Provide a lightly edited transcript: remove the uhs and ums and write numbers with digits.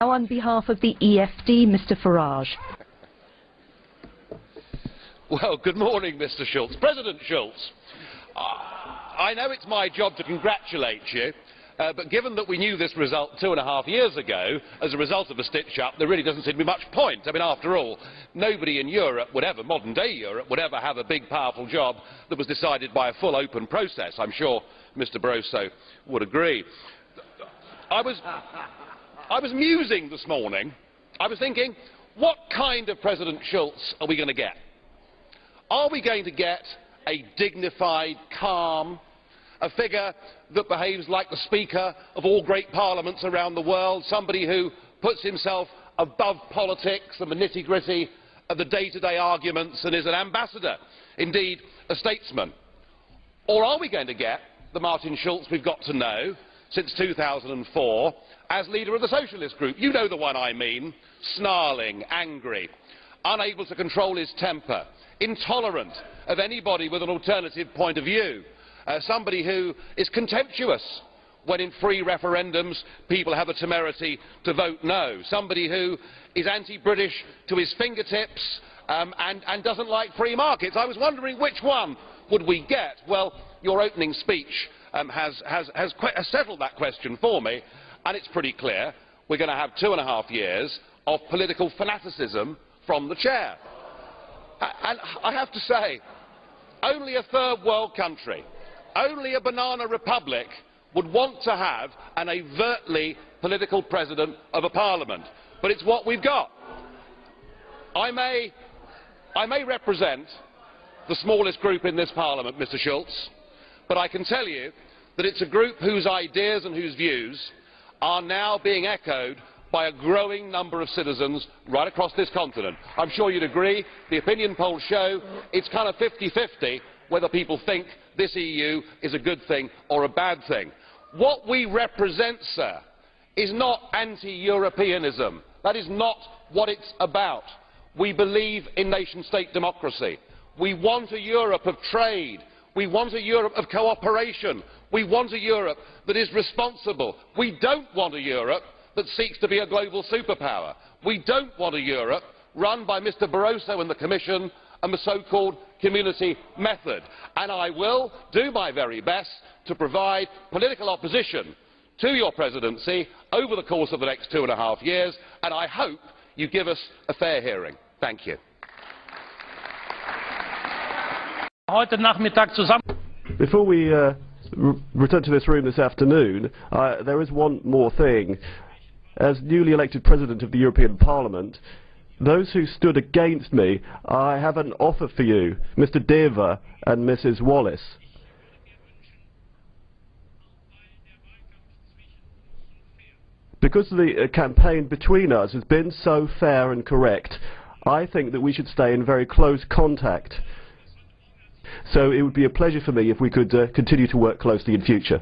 Now on behalf of the EFD, Mr. Farage. Well, good morning, Mr. Schulz. President Schulz, I know it's my job to congratulate you, but given that we knew this result 2.5 years ago, as a result of a stitch-up, there really doesn't seem to be much point. I mean, after all, nobody in Europe would ever, modern-day Europe, would ever have a big, powerful job that was decided by a full, open process. I'm sure Mr. Barroso would agree. I was musing this morning. I was thinking, what kind of President Schulz are we going to get? Are we going to get a dignified, calm, a figure that behaves like the Speaker of all great parliaments around the world, somebody who puts himself above politics and the nitty-gritty of the day-to-day arguments and is an ambassador, indeed a statesman? Or are we going to get the Martin Schulz we've got to know since 2004 as leader of the Socialist Group? You know the one I mean. Snarling, angry, unable to control his temper, intolerant of anybody with an alternative point of view, somebody who is contemptuous when in free referendums people have the temerity to vote no, somebody who is anti-British to his fingertips and doesn't like free markets. I was wondering which one would we get. Well, your opening speech has settled that question for me, and it's pretty clear we're going to have 2.5 years of political fanaticism from the chair. And I have to say, only a third world country, only a banana republic would want to have an overtly political president of a parliament. But it's what we've got. I may represent the smallest group in this parliament, Mr. Schulz, but I can tell you that it's a group whose ideas and whose views are now being echoed by a growing number of citizens right across this continent. I'm sure you'd agree. The opinion polls show it's kind of 50-50 whether people think this EU is a good thing or a bad thing. What we represent, sir, is not anti-Europeanism. That is not what it's about. We believe in nation-state democracy. We want a Europe of trade. We want a Europe of cooperation. We want a Europe that is responsible. We don't want a Europe that seeks to be a global superpower. We don't want a Europe run by Mr. Barroso and the Commission and the so-called community method. And I will do my very best to provide political opposition to your presidency over the course of the next 2.5 years, and I hope you give us a fair hearing. Thank you. Before we return to this room this afternoon, there is one more thing. As newly elected President of the European Parliament, those who stood against me, I have an offer for you, Mr. Deva and Mrs. Wallace. Because the campaign between us has been so fair and correct, I think that we should stay in very close contact. So it would be a pleasure for me if we could continue to work closely in future.